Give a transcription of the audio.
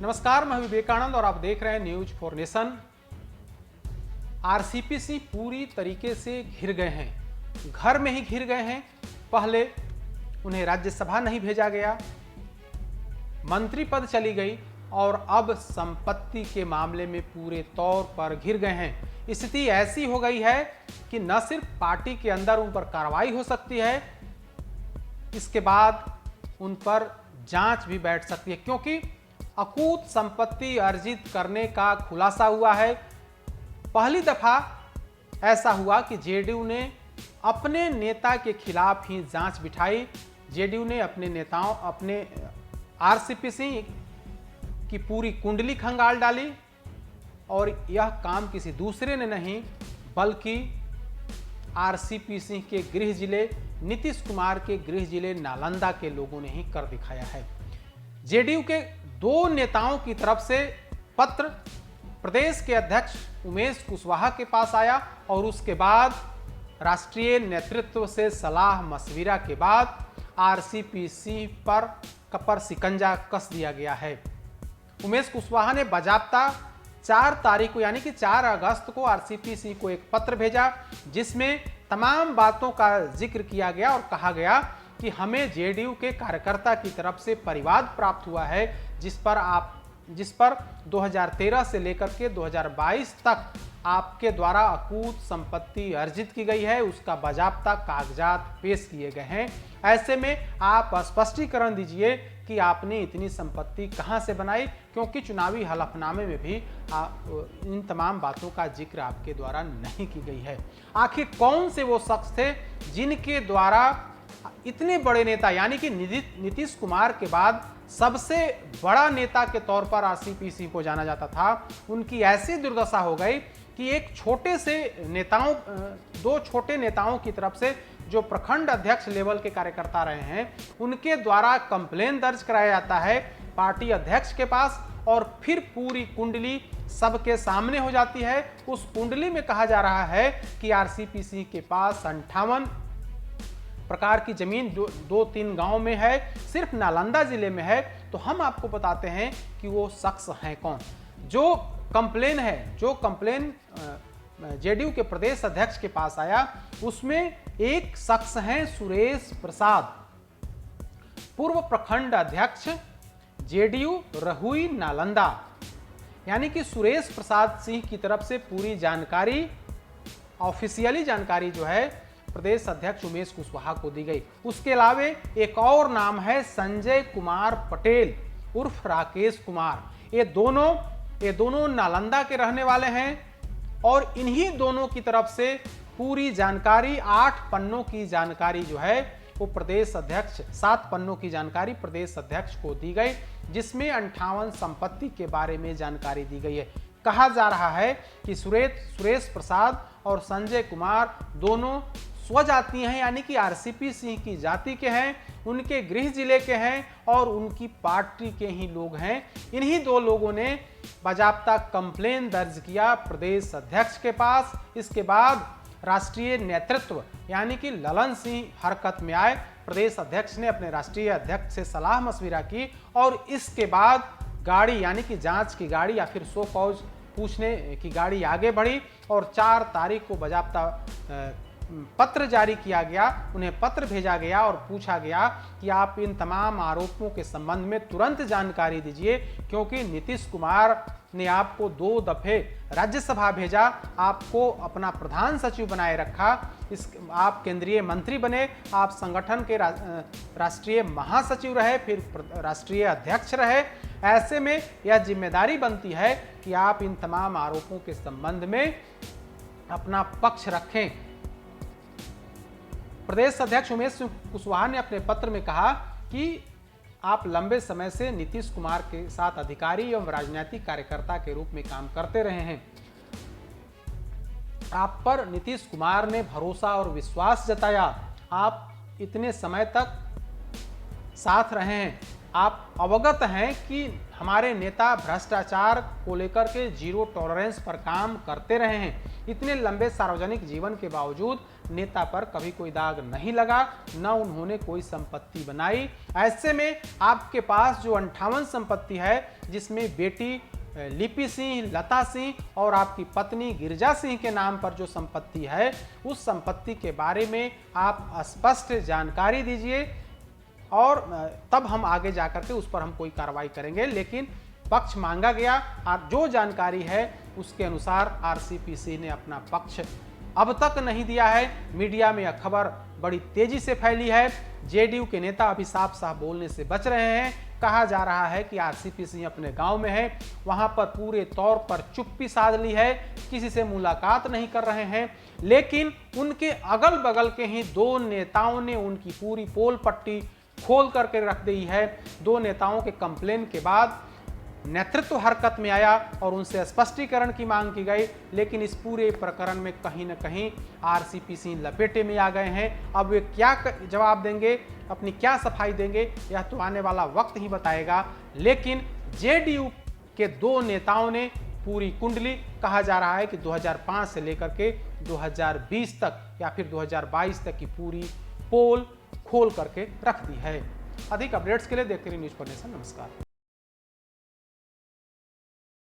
नमस्कार, मैं विवेकानंद और आप देख रहे हैं न्यूज फॉर नेशन। आरसीपी पूरी तरीके से घिर गए हैं, घर में ही घिर गए हैं। पहले उन्हें राज्यसभा नहीं भेजा गया, मंत्री पद चली गई और अब संपत्ति के मामले में पूरे तौर पर घिर गए हैं। स्थिति ऐसी हो गई है कि न सिर्फ पार्टी के अंदर उन पर कार्रवाई हो सकती है, इसके बाद उन पर जांच भी बैठ सकती है, क्योंकि अकूत संपत्ति अर्जित करने का खुलासा हुआ है। पहली दफा ऐसा हुआ कि जेडीयू ने अपने नेता के खिलाफ ही जांच बिठाई। जेडीयू ने अपने आरसीपी की पूरी कुंडली खंगाल डाली और यह काम किसी दूसरे ने नहीं बल्कि आरसीपी के गृह जिले नीतीश कुमार के गृह जिले नालंदा के लोगों ने ही कर दिखाया है। जेडीयू के दो नेताओं की तरफ से पत्र प्रदेश के अध्यक्ष उमेश कुशवाहा के पास आया और उसके बाद राष्ट्रीय नेतृत्व से सलाह मशविरा के बाद आरसीपी पर शिकंजा कस दिया गया है। उमेश कुशवाहा ने बाजाबता 4 तारीख को यानी कि 4 अगस्त को आरसीपी को एक पत्र भेजा, जिसमें तमाम बातों का जिक्र किया गया और कहा गया कि हमें जेडीयू के कार्यकर्ता की तरफ से परिवाद प्राप्त हुआ है, जिस पर 2013 से लेकर के 2022 तक आपके द्वारा अकूत संपत्ति अर्जित की गई है, उसका बाजाबता कागजात पेश किए गए हैं। ऐसे में आप स्पष्टीकरण दीजिए कि आपने इतनी संपत्ति कहां से बनाई, क्योंकि चुनावी हलफनामे में भी इन तमाम बातों का जिक्र आपके द्वारा नहीं की गई है। आखिर कौन से वो शख्स थे जिनके द्वारा इतने बड़े नेता यानी कि नीतीश कुमार के बाद सबसे बड़ा नेता के तौर पर आरसीपी को जाना जाता था, उनकी ऐसी दुर्दशा हो गई कि दो छोटे नेताओं की तरफ से जो प्रखंड अध्यक्ष लेवल के कार्यकर्ता रहे हैं, उनके द्वारा कंप्लेन दर्ज कराया जाता है पार्टी अध्यक्ष के पास और फिर पूरी कुंडली सबके सामने हो जाती है। उस कुंडली में कहा जा रहा है कि आरसीपी के पास 58 प्रकार की जमीन 2-3 गांव में है, सिर्फ नालंदा जिले में है। तो हम आपको बताते हैं कि वो शख्स हैं कौन। जो कंप्लेन जेडीयू के प्रदेश अध्यक्ष के पास आया, उसमें एक शख्स हैं सुरेश प्रसाद, पूर्व प्रखंड अध्यक्ष जेडीयू रहुई नालंदा। यानी कि सुरेश प्रसाद सिंह की तरफ से पूरी जानकारी, ऑफिशियली जानकारी जो है प्रदेश अध्यक्ष उमेश कुशवाहा को दी गई। उसके अलावा एक और नाम है संजय कुमार पटेल उर्फ राकेश कुमार। ये दोनों नालंदा के रहने वाले हैं और इन्हीं दोनों की तरफ से पूरी जानकारी 8 पन्नों की जानकारी जो है वो प्रदेश अध्यक्ष 7 पन्नों की जानकारी प्रदेश अध्यक्ष को दी गई, जिसमें 58 संपत्ति के बारे में जानकारी दी गई है। कहा जा रहा है कि सुरेश प्रसाद और संजय कुमार दोनों स्वजातीय हैं, यानी कि आरसीपी की जाति के हैं, उनके गृह जिले के हैं और उनकी पार्टी के ही लोग हैं। इन्हीं दो लोगों ने बाजाबता कंप्लेन दर्ज किया प्रदेश अध्यक्ष के पास। इसके बाद राष्ट्रीय नेतृत्व यानी कि ललन सिंह हरकत में आए। प्रदेश अध्यक्ष ने अपने राष्ट्रीय अध्यक्ष से सलाह मशविरा की और इसके बाद गाड़ी यानी कि जांच की गाड़ी या फिर सो कॉज पूछने की गाड़ी आगे बढ़ी और 4 तारीख को बाजाबता पत्र जारी किया गया। उन्हें पत्र भेजा गया और पूछा गया कि आप इन तमाम आरोपों के संबंध में तुरंत जानकारी दीजिए, क्योंकि नीतीश कुमार ने आपको 2 दफे राज्यसभा भेजा, आपको अपना प्रधान सचिव बनाए रखा, आप केंद्रीय मंत्री बने, आप संगठन के राष्ट्रीय महासचिव रहे, फिर राष्ट्रीय अध्यक्ष रहे। ऐसे में यह जिम्मेदारी बनती है कि आप इन तमाम आरोपों के संबंध में अपना पक्ष रखें। प्रदेश अध्यक्ष उमेश कुशवाहा ने अपने पत्र में कहा कि आप लंबे समय से नीतीश कुमार के साथ अधिकारी एवं राजनीतिक कार्यकर्ता के रूप में काम करते रहे हैं। आप पर नीतीश कुमार ने भरोसा और विश्वास जताया, आप इतने समय तक साथ रहे हैं। आप अवगत हैं कि हमारे नेता भ्रष्टाचार को लेकर के जीरो टॉलरेंस पर काम करते रहे हैं। इतने लंबे सार्वजनिक जीवन के बावजूद नेता पर कभी कोई दाग नहीं लगा, न उन्होंने कोई संपत्ति बनाई। ऐसे में आपके पास जो 58 संपत्ति है, जिसमें बेटी लिपि सिंह, लता सिंह और आपकी पत्नी गिरिजा सिंह के नाम पर जो संपत्ति है, उस संपत्ति के बारे में आप स्पष्ट जानकारी दीजिए और तब हम आगे जाकर के उस पर हम कोई कार्रवाई करेंगे। लेकिन पक्ष मांगा गया और जो जानकारी है उसके अनुसार आरसीपी ने अपना पक्ष अब तक नहीं दिया है। मीडिया में यह खबर बड़ी तेजी से फैली है। जेडीयू के नेता अभी साफ साफ बोलने से बच रहे हैं। कहा जा रहा है कि आरसीपी अपने गांव में है, वहां पर पूरे तौर पर चुप्पी साध ली है, किसी से मुलाकात नहीं कर रहे हैं। लेकिन उनके अगल बगल के ही दो नेताओं ने उनकी पूरी पोल पट्टी खोल करके रख दी है। दो नेताओं के कंप्लेन के बाद नेतृत्व हरकत में आया और उनसे स्पष्टीकरण की मांग की गई। लेकिन इस पूरे प्रकरण में कहीं न कहीं आरसीपी लपेटे में आ गए हैं। अब वे क्या जवाब देंगे, अपनी क्या सफाई देंगे, यह तो आने वाला वक्त ही बताएगा। लेकिन जेडीयू के दो नेताओं ने पूरी कुंडली, कहा जा रहा है कि 2005 से लेकर के 2020 तक या फिर 2022 तक की पूरी पोल खोल करके रख दी है। अधिक अपडेट्स के लिए देखते रहिए न्यूज़4नेशन। नमस्कार।